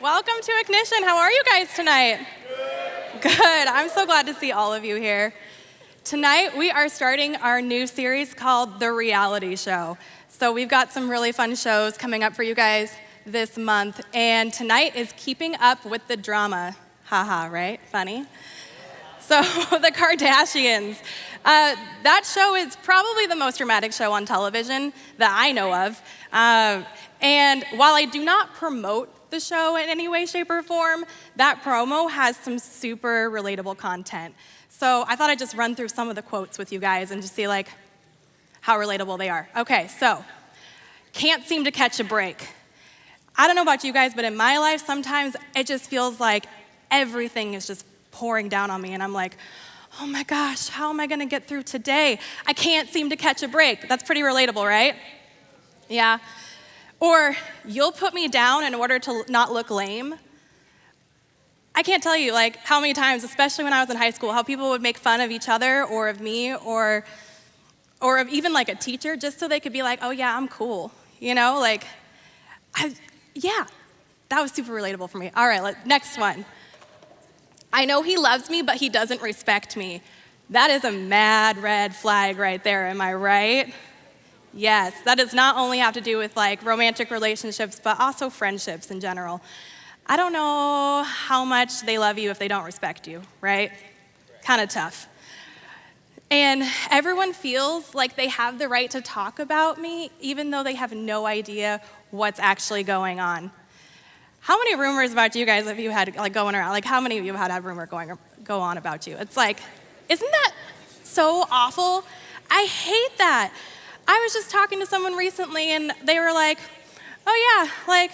Welcome to Ignition. How are you guys tonight? Good. I'm so glad to see all of you here. Tonight, we are starting our new series called The Reality Show. So we've got some really fun shows coming up for you guys this month. And tonight is Keeping Up with the Drama. Haha, right? Funny. So the Kardashians. That show is probably the most dramatic show on television that I know of. And while I do not promote the show in any way, shape, or form, that promo has some super relatable content. So I thought I'd just run through some of the quotes with you guys and just see how relatable they are. Okay, so can't seem to catch a break. I don't know about you guys, but in my life, sometimes it just feels like everything is just pouring down on me, and I'm like, oh my gosh, how am I gonna get through today? I can't seem to catch a break. That's pretty relatable, right? Yeah. Or you'll put me down in order to not look lame. I can't tell you how many times, especially when I was in high school, how people would make fun of each other or of me or of even a teacher just so they could be like, oh yeah, I'm cool. You know, yeah, that was super relatable for me. All right, next one. I know he loves me, but he doesn't respect me. That is a mad red flag right there, am I right? Yes, that does not only have to do with romantic relationships, but also friendships in general. I don't know how much they love you if they don't respect you, right? Kind of tough. And everyone feels like they have the right to talk about me, even though they have no idea what's actually going on. How many rumors about you guys have you had going around? How many of you have had a rumor go on about you? It's isn't that so awful? I hate that. I was just talking to someone recently, and they were like, oh yeah,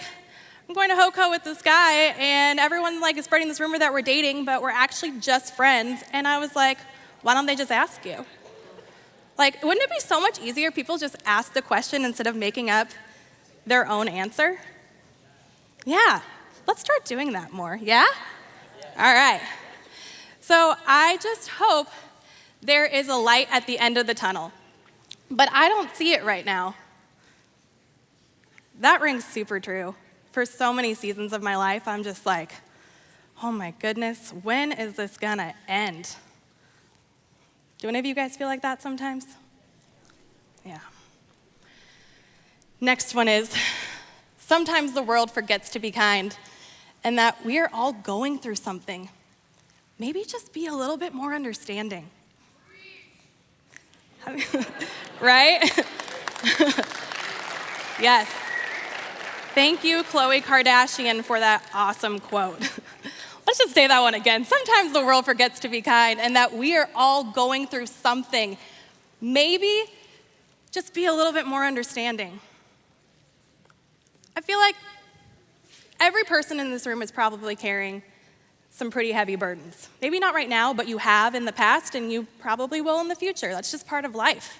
I'm going to HOCO with this guy, and everyone is spreading this rumor that we're dating, but we're actually just friends. And I was like, why don't they just ask you? Wouldn't it be so much easier if people just asked the question instead of making up their own answer? Yeah, let's start doing that more, yeah? All right. So I just hope there is a light at the end of the tunnel. But I don't see it right now. That rings super true. For so many seasons of my life, I'm just oh my goodness, when is this gonna end? Do any of you guys feel like that sometimes? Yeah. Next one is, sometimes the world forgets to be kind, and that we are all going through something. Maybe just be a little bit more understanding. Right? Yes. Thank you, Khloe Kardashian, for that awesome quote. Let's just say that one again. Sometimes the world forgets to be kind, and that we are all going through something. Maybe just be a little bit more understanding. I feel like every person in this room is probably carrying some pretty heavy burdens. Maybe not right now, but you have in the past, and you probably will in the future. That's just part of life.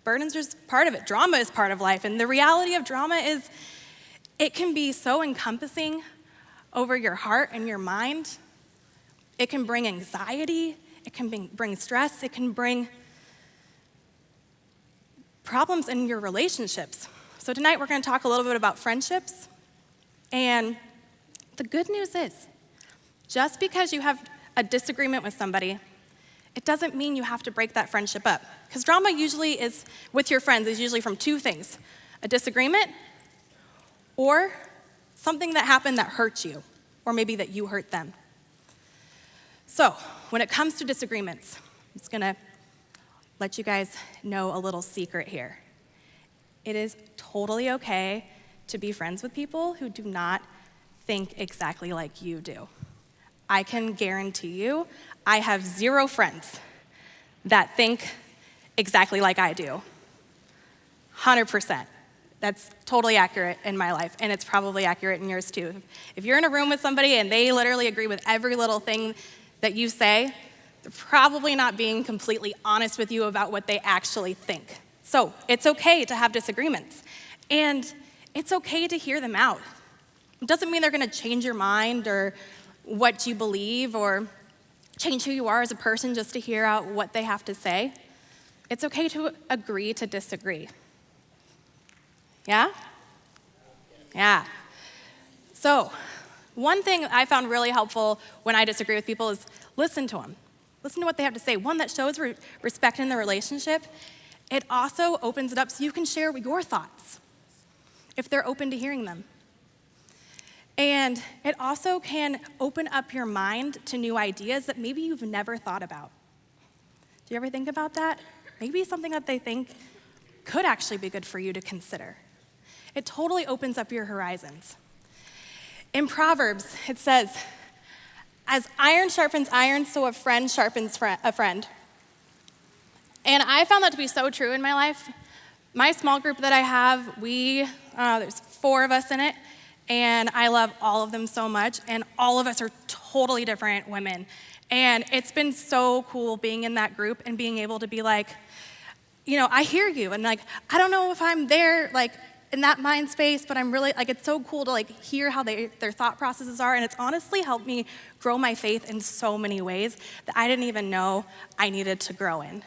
Burdens are just part of it. Drama is part of life. And the reality of drama is it can be so encompassing over your heart and your mind. It can bring anxiety. It can bring stress. It can bring problems in your relationships. So tonight we're going to talk a little bit about friendships. And the good news is, just because you have a disagreement with somebody, it doesn't mean you have to break that friendship up. Because drama usually is, with your friends, is usually from two things: a disagreement or something that happened that hurt you, or maybe that you hurt them. So when it comes to disagreements, I'm just gonna let you guys know a little secret here. It is totally okay to be friends with people who do not think exactly like you do. I can guarantee you, I have 0 friends that think exactly like I do. 100%. That's totally accurate in my life, and it's probably accurate in yours too. If you're in a room with somebody and they literally agree with every little thing that you say, they're probably not being completely honest with you about what they actually think. So it's okay to have disagreements, and it's okay to hear them out. It doesn't mean they're gonna change your mind or what you believe or change who you are as a person just to hear out what they have to say. It's okay to agree to disagree. Yeah? Yeah. So One thing I found really helpful when I disagree with people is listen to them. Listen to what they have to say. One, that shows respect in the relationship. It also opens it up so you can share your thoughts if they're open to hearing them. And it also can open up your mind to new ideas that maybe you've never thought about. Do you ever think about that? Maybe something that they think could actually be good for you to consider. It totally opens up your horizons. In Proverbs, it says, as iron sharpens iron, so a friend sharpens a friend. And I found that to be so true in my life. My small group that I have, there's 4 of us in it, and I love all of them so much, and all of us are totally different women. And it's been so cool being in that group and being able to be like, I hear you, and like, I don't know if I'm there, like, in that mind space, but I'm really, like, it's so cool to like hear how their thought processes are, and it's honestly helped me grow my faith in so many ways that I didn't even know I needed to grow in.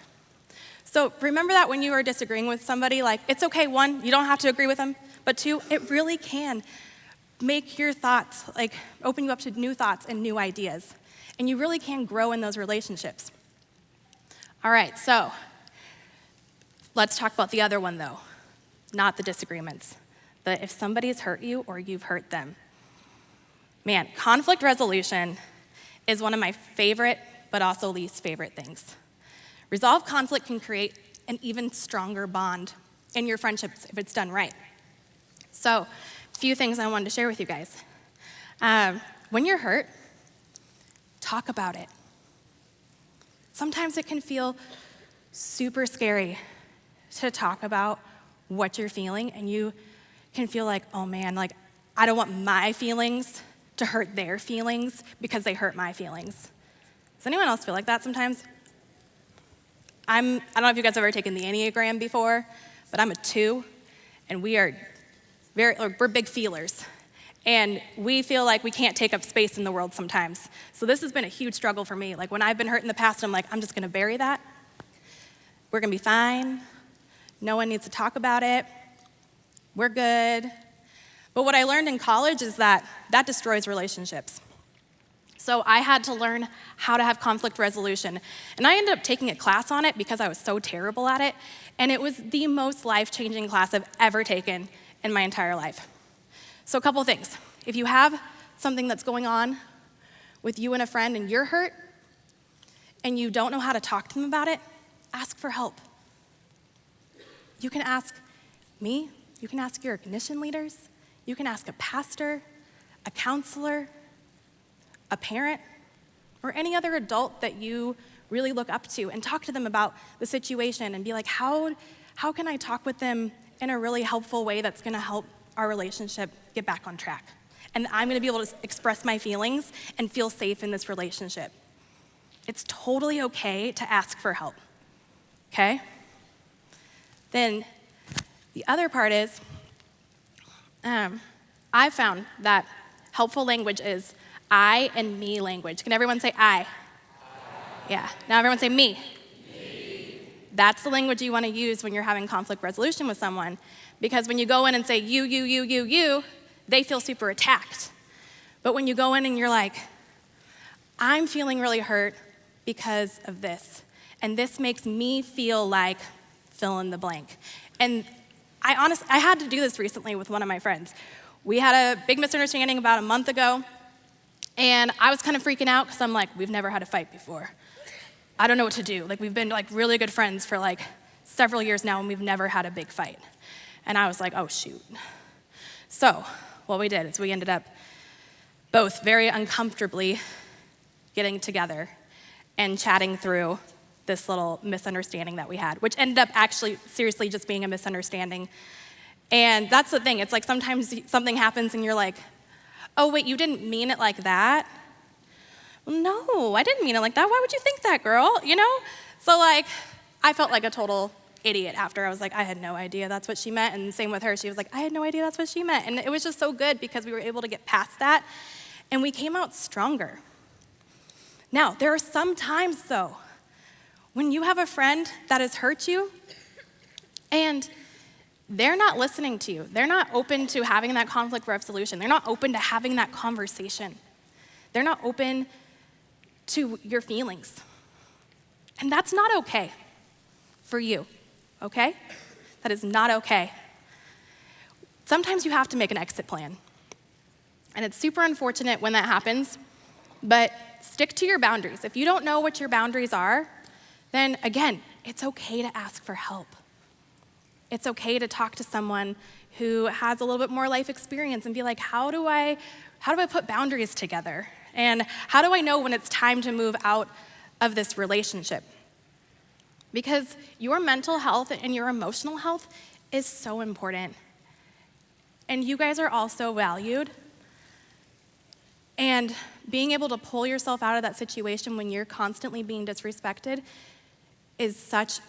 So remember that when you are disagreeing with somebody, like, it's okay, 1, you don't have to agree with them, but 2, it really can make your thoughts, like, open you up to new thoughts and new ideas, and you really can grow in those relationships. All right, so let's talk about the other one, though. Not the disagreements, but if somebody's hurt you or you've hurt them. Man, conflict resolution is one of my favorite, but also least favorite things. Resolved conflict can create an even stronger bond in your friendships if it's done right. So, a few things I wanted to share with you guys. When you're hurt, talk about it. Sometimes it can feel super scary to talk about what you're feeling, and you can feel like, oh man, like, I don't want my feelings to hurt their feelings because they hurt my feelings. Does anyone else feel like that sometimes? I don't know if you guys have ever taken the Enneagram before, but I'm a 2, and we're big feelers. And we feel like we can't take up space in the world sometimes. So this has been a huge struggle for me. Like, when I've been hurt in the past, I'm like, I'm just gonna bury that. We're gonna be fine. No one needs to talk about it. We're good. But what I learned in college is that destroys relationships. So I had to learn how to have conflict resolution. And I ended up taking a class on it because I was so terrible at it. And it was the most life-changing class I've ever taken in my entire life. So a couple of things. If you have something that's going on with you and a friend and you're hurt and you don't know how to talk to them about it, ask for help. You can ask me, you can ask your ignition leaders, you can ask a pastor, a counselor, a parent, or any other adult that you really look up to, and talk to them about the situation and be like, how can I talk with them in a really helpful way that's gonna help our relationship get back on track? And I'm gonna be able to express my feelings and feel safe in this relationship. It's totally okay to ask for help, okay? Then the other part is, I've found that helpful language is I and me language. Can everyone say I? Yeah, now everyone say me. That's the language you want to use when you're having conflict resolution with someone, because when you go in and say you, they feel super attacked. But when you go in and you're like, I'm feeling really hurt because of this, and this makes me feel like fill in the blank. And I had to do this recently with one of my friends. We had a big misunderstanding about a month ago, and I was kind of freaking out because I'm like, we've never had a fight before. I don't know what to do. Like, we've been like really good friends for like several years now, and we've never had a big fight. And I was like, oh shoot. So what we did is we ended up both very uncomfortably getting together and chatting through this little misunderstanding that we had, which ended up actually seriously just being a misunderstanding. And that's the thing, it's like sometimes something happens and you're like, oh wait, you didn't mean it like that? Well, no, I didn't mean it like that. Why would you think that, girl? You know? So like, I felt like a total idiot after. I was like, I had no idea that's what she meant. And same with her, she was like, I had no idea that's what she meant. And it was just so good because we were able to get past that and we came out stronger. Now, there are some times though, when you have a friend that has hurt you and they're not listening to you. They're not open to having that conflict resolution. They're not open to having that conversation. They're not open to your feelings. And that's not okay for you, okay? That is not okay. Sometimes you have to make an exit plan. And it's super unfortunate when that happens, but stick to your boundaries. If you don't know what your boundaries are, then again, it's okay to ask for help. It's okay to talk to someone who has a little bit more life experience and be like, how do I put boundaries together? And how do I know when it's time to move out of this relationship? Because your mental health and your emotional health is so important. And you guys are all so valued. And being able to pull yourself out of that situation when you're constantly being disrespected is such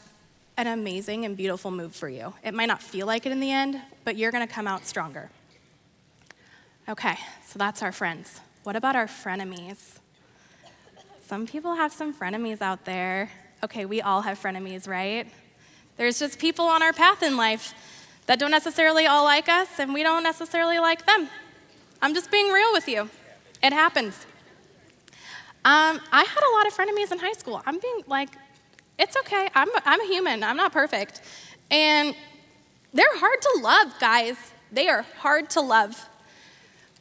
an amazing and beautiful move for you. It might not feel like it in the end, but you're gonna come out stronger. Okay, so that's our friends. What about our frenemies? Some people have some frenemies out there. Okay, we all have frenemies, right? There's just people on our path in life that don't necessarily all like us, and we don't necessarily like them. I'm just being real with you. It happens. I had a lot of frenemies in high school. I'm being like, it's okay. I'm a human. I'm not perfect. And they're hard to love, guys. They are hard to love.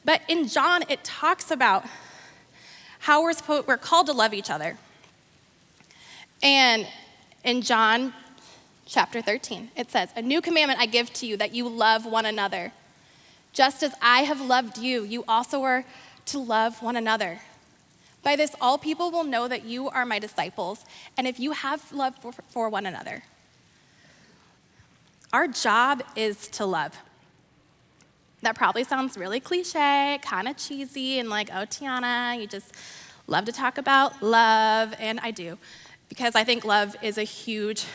But in John, it talks about how we're called to love each other. And in John chapter 13, it says, "A new commandment I give to you, that you love one another. Just as I have loved you, you also are to love one another. By this, all people will know that you are my disciples, and if you have love for one another." Our job is to love. That probably sounds really cliche, kind of cheesy, and like, oh, Tiana, you just love to talk about love, and I do, because I think love is a huge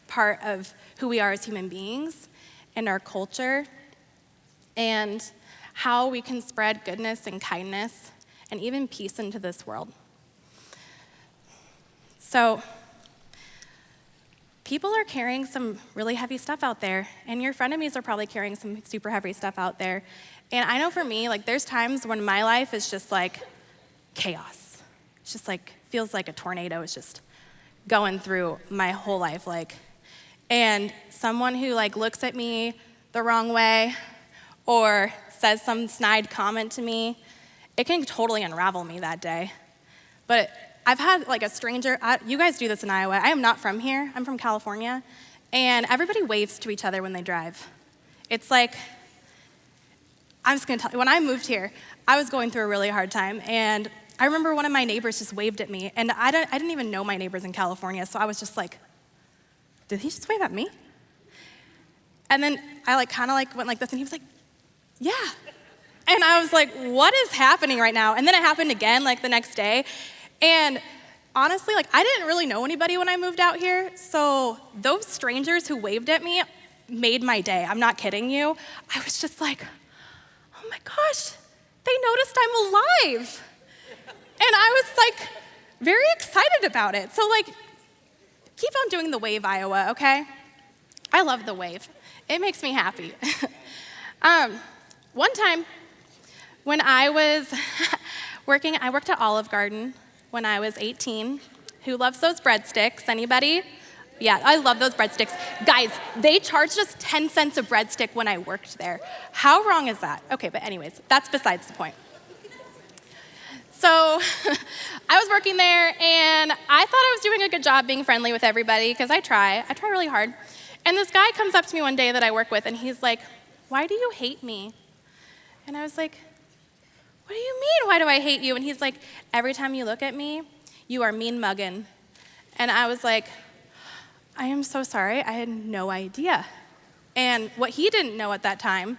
part of who we are as human beings and our culture, and how we can spread goodness and kindness and even peace into this world. So, people are carrying some really heavy stuff out there, and your frenemies are probably carrying some super heavy stuff out there. And I know for me, like, there's times when my life is just like chaos. It's just like, feels like a tornado is just going through my whole life, like, and someone who like looks at me the wrong way or says some snide comment to me, it can totally unravel me that day. But I've had like a stranger, you guys do this in Iowa. I am not from here, I'm from California, and everybody waves to each other when they drive. It's like, I'm just gonna tell you, when I moved here, I was going through a really hard time, and I remember one of my neighbors just waved at me, and I didn't even know my neighbors in California, so I was just like, did he just wave at me? And then I like kind of like went like this, and he was like, yeah. And I was like, what is happening right now? And then it happened again like the next day. And honestly, like, I didn't really know anybody when I moved out here, so those strangers who waved at me made my day. I'm not kidding you. I was just like, oh my gosh, they noticed I'm alive. And I was like very excited about it. So like, keep on doing the wave, Iowa, okay? I love the wave. It makes me happy. One time when I was I worked at Olive Garden when I was 18. Who loves those breadsticks? Anybody? Yeah, I love those breadsticks. Guys, they charged us 10 cents a breadstick when I worked there. How wrong is that? Okay, but anyways, that's besides the point. So I was working there, and I thought I was doing a good job being friendly with everybody, because I try really hard. And this guy comes up to me one day that I work with, and he's like, "Why do you hate me?" And I was like, "What do you mean, why do I hate you?" And he's like, "Every time you look at me, you are mean mugging." And I was like, I am so sorry, I had no idea. And what he didn't know at that time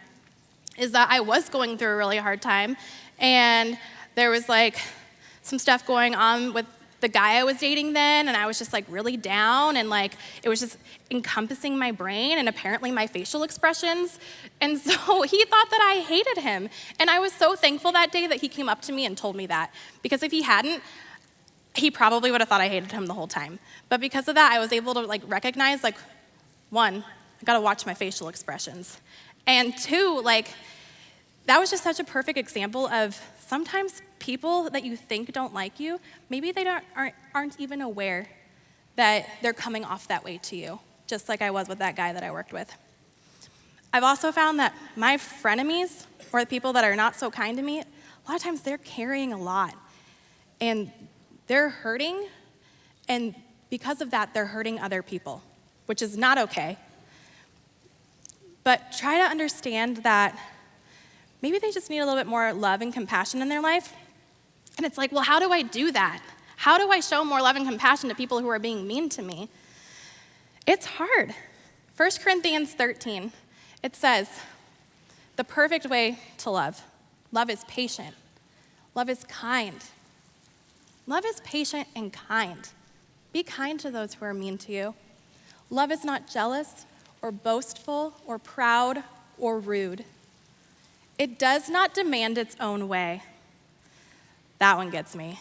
is that I was going through a really hard time, and there was like some stuff going on with the guy I was dating then, and I was just like really down, and like it was just encompassing my brain and apparently my facial expressions. And so he thought that I hated him. And I was so thankful that day that he came up to me and told me that, because if he hadn't, he probably would have thought I hated him the whole time. But because of that, I was able to like recognize, like, one, I gotta watch my facial expressions. And two, like, that was just such a perfect example of sometimes people that you think don't like you, maybe they aren't even aware that they're coming off that way to you, just like I was with that guy that I worked with. I've also found that my frenemies, or the people that are not so kind to me, a lot of times they're carrying a lot, and they're hurting, and because of that, they're hurting other people, which is not okay. But try to understand that maybe they just need a little bit more love and compassion in their life. And it's like, well, how do I do that? How do I show more love and compassion to people who are being mean to me? It's hard. 1 Corinthians 13, it says, the perfect way to love. Love is patient. Love is kind. Love is patient and kind. Be kind to those who are mean to you. Love is not jealous or boastful or proud or rude. It does not demand its own way. That one gets me.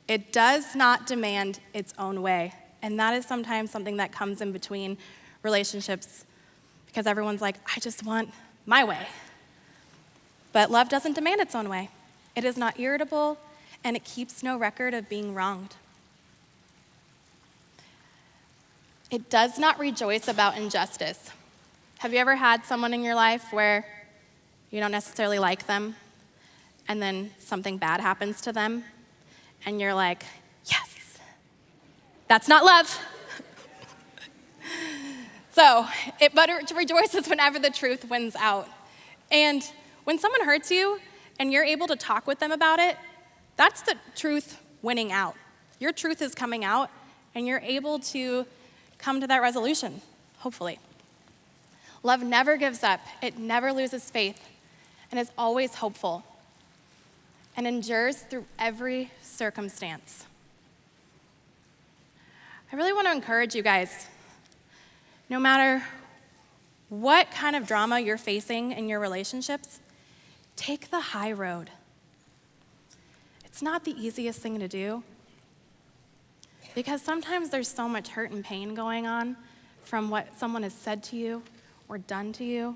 It does not demand its own way. And that is sometimes something that comes in between relationships because everyone's like, I just want my way. But love doesn't demand its own way. It is not irritable, and it keeps no record of being wronged. It does not rejoice about injustice. Have you ever had someone in your life where you don't necessarily like them, and then something bad happens to them, and you're like, yes, that's not love. But it rejoices whenever the truth wins out. And when someone hurts you and you're able to talk with them about it, that's the truth winning out. Your truth is coming out, and you're able to come to that resolution, hopefully. Love never gives up. It never loses faith, and is always hopeful, and endures through every circumstance. I really want to encourage you guys, no matter what kind of drama you're facing in your relationships, take the high road. It's not the easiest thing to do, because sometimes there's so much hurt and pain going on from what someone has said to you or done to you,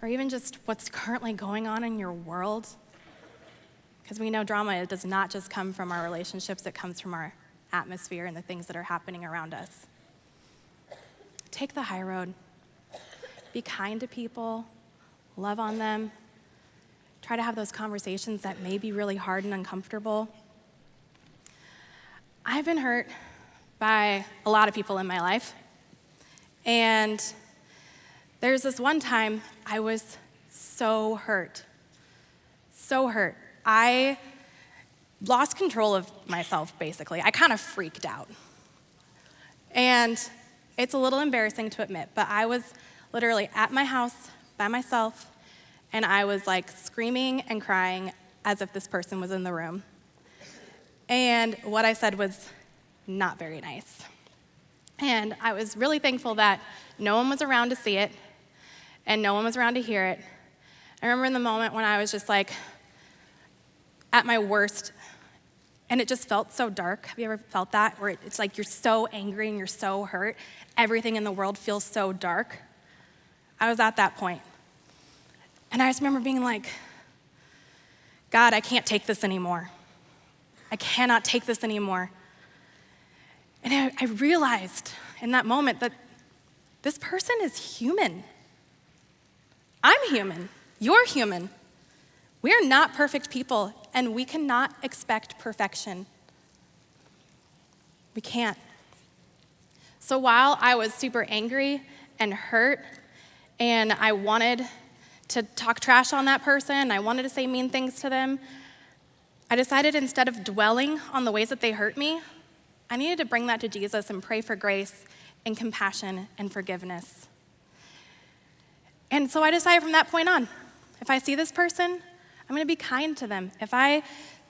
or even just what's currently going on in your world. Because we know drama, it does not just come from our relationships, it comes from our atmosphere and the things that are happening around us. Take the high road. Be kind to people, love on them. Try to have those conversations that may be really hard and uncomfortable. I've been hurt by a lot of people in my life. And there's this one time I was so hurt. So hurt. I lost control of myself, basically. I kind of freaked out. And it's a little embarrassing to admit, but I was literally at my house by myself, and I was like screaming and crying as if this person was in the room. And what I said was not very nice. And I was really thankful that no one was around to see it, and no one was around to hear it. I remember in the moment when I was just like at my worst, and it just felt so dark. Have you ever felt that? Where it's like you're so angry and you're so hurt. Everything in the world feels so dark. I was at that point. And I just remember being like, God, I can't take this anymore. I cannot take this anymore. And I realized in that moment that this person is human. I'm human. You're human. We are not perfect people, and we cannot expect perfection. We can't. So while I was super angry and hurt, and I wanted to talk trash on that person, I wanted to say mean things to them, I decided instead of dwelling on the ways that they hurt me, I needed to bring that to Jesus and pray for grace and compassion and forgiveness. And so I decided from that point on, if I see this person, I'm going to be kind to them. If I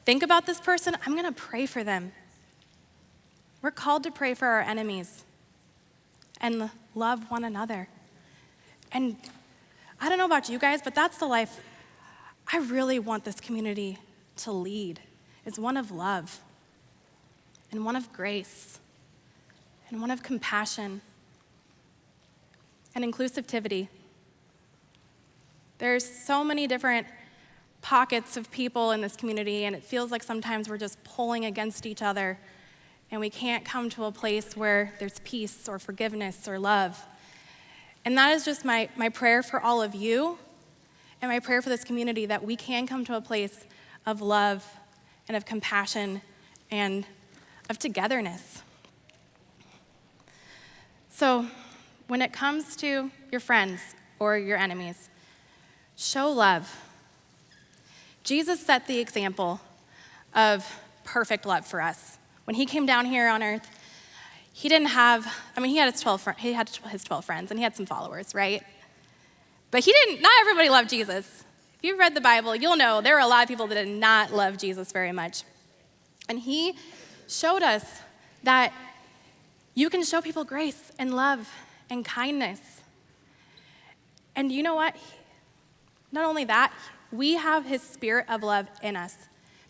think about this person, I'm going to pray for them. We're called to pray for our enemies and love one another. And I don't know about you guys, but that's the life I really want this community to lead, is one of love and one of grace and one of compassion and inclusivity. There's so many different pockets of people in this community, and it feels like sometimes we're just pulling against each other, and we can't come to a place where there's peace or forgiveness or love. And that is just my prayer for all of you, and my prayer for this community, that we can come to a place of love and of compassion and of togetherness. So when it comes to your friends or your enemies, show love. Jesus set the example of perfect love for us. When he came down here on earth, he had his 12 friends, and he had some followers, right? But not everybody loved Jesus. If you've read the Bible, you'll know there were a lot of people that did not love Jesus very much. And he showed us that you can show people grace and love and kindness. And you know what? Not only that, we have his spirit of love in us.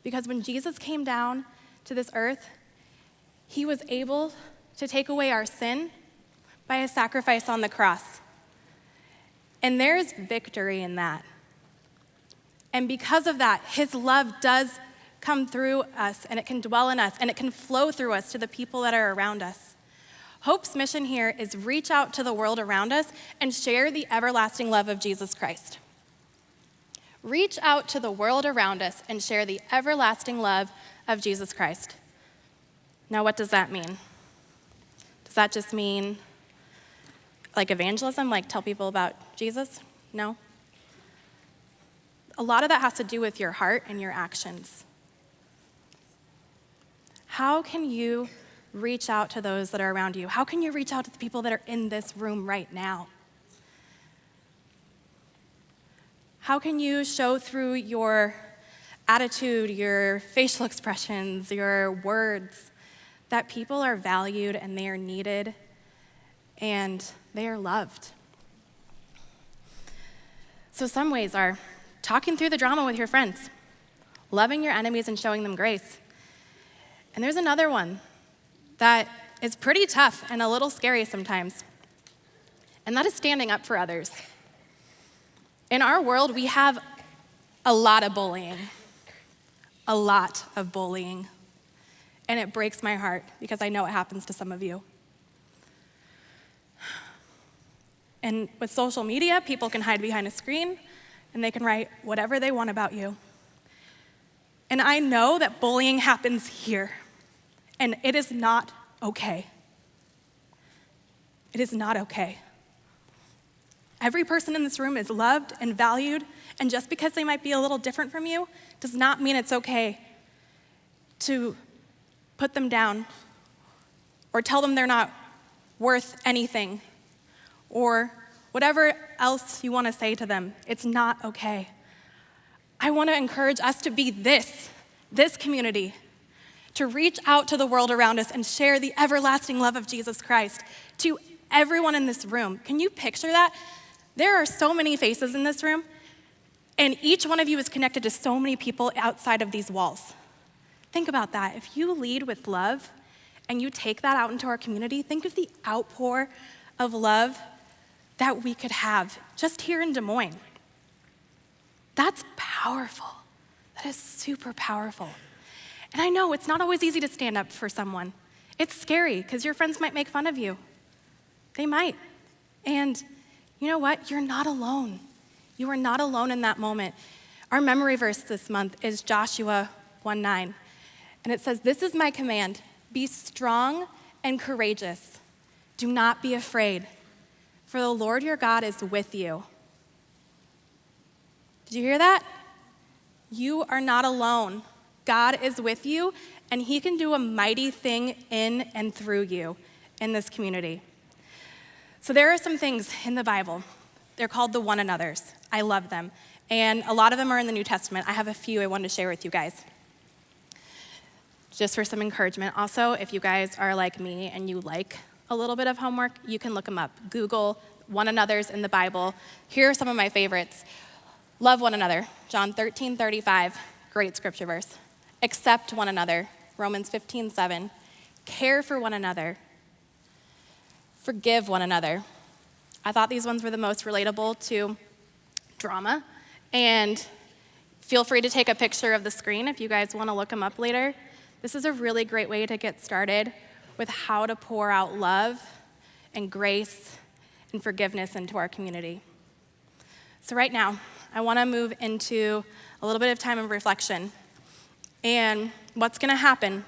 Because when Jesus came down to this earth, he was able to take away our sin by a sacrifice on the cross. And there's victory in that. And because of that, his love does come through us, and it can dwell in us, and it can flow through us to the people that are around us. Hope's mission here is reach out to the world around us and share the everlasting love of Jesus Christ. Reach out to the world around us and share the everlasting love of Jesus Christ. Now, what does that mean? Does that just mean like evangelism, like tell people about Jesus? No. A lot of that has to do with your heart and your actions. How can you reach out to those that are around you? How can you reach out to the people that are in this room right now? How can you show through your attitude, your facial expressions, your words, that people are valued and they are needed and they are loved? So some ways are talking through the drama with your friends, loving your enemies and showing them grace. And there's another one that is pretty tough and a little scary sometimes, and that is standing up for others. In our world, we have a lot of bullying, and it breaks my heart because I know it happens to some of you. And with social media, people can hide behind a screen, and they can write whatever they want about you. And I know that bullying happens here, and it is not okay. It is not okay. Every person in this room is loved and valued, and just because they might be a little different from you does not mean it's okay to put them down or tell them they're not worth anything or whatever else you want to say to them. It's not okay. I want to encourage us to be this community, to reach out to the world around us and share the everlasting love of Jesus Christ to everyone in this room. Can you picture that? There are so many faces in this room, and each one of you is connected to so many people outside of these walls. Think about that. If you lead with love and you take that out into our community, think of the outpour of love that we could have just here in Des Moines. That's powerful. That is super powerful. And I know it's not always easy to stand up for someone. It's scary because your friends might make fun of you. They might. And you know what? You're not alone. You are not alone in that moment. Our memory verse this month is Joshua 1:9. And it says, "This is my command. Be strong and courageous. Do not be afraid, for the Lord your God is with you." Did you hear that? You are not alone. God is with you, and he can do a mighty thing in and through you in this community. So there are some things in the Bible. They're called the one another's. I love them. And a lot of them are in the New Testament. I have a few I wanted to share with you guys, just for some encouragement. Also, if you guys are like me and you like a little bit of homework, you can look them up. Google one another's in the Bible. Here are some of my favorites. Love one another, John 13:35, great scripture verse. Accept one another, Romans 15:7. Care for one another. Forgive one another, I thought these ones were the most relatable to drama. And feel free to take a picture of the screen if you guys want to look them up later. This is a really great way to get started with how to pour out love and grace and forgiveness into our community. So right now, I want to move into a little bit of time of reflection. And what's going to happen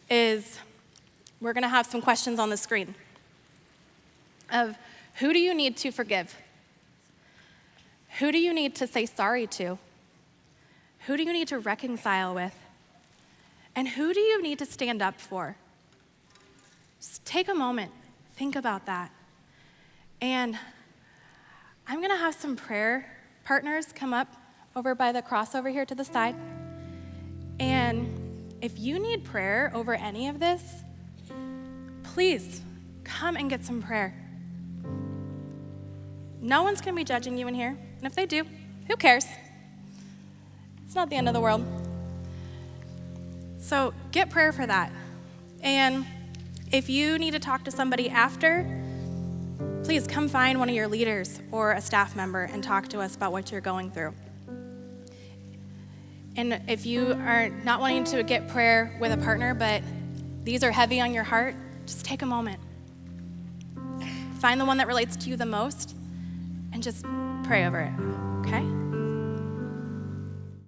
is we're going to have some questions on the screen of who do you need to forgive? Who do you need to say sorry to? Who do you need to reconcile with? And who do you need to stand up for? Just take a moment, think about that. And I'm going to have some prayer partners come up over by the cross over here to the side. And if you need prayer over any of this, please come and get some prayer. No one's going to be judging you in here. And if they do, who cares? It's not the end of the world. So get prayer for that. And if you need to talk to somebody after, please come find one of your leaders or a staff member and talk to us about what you're going through. And if you are not wanting to get prayer with a partner, but these are heavy on your heart, just take a moment. Find the one that relates to you the most and just pray over it, okay?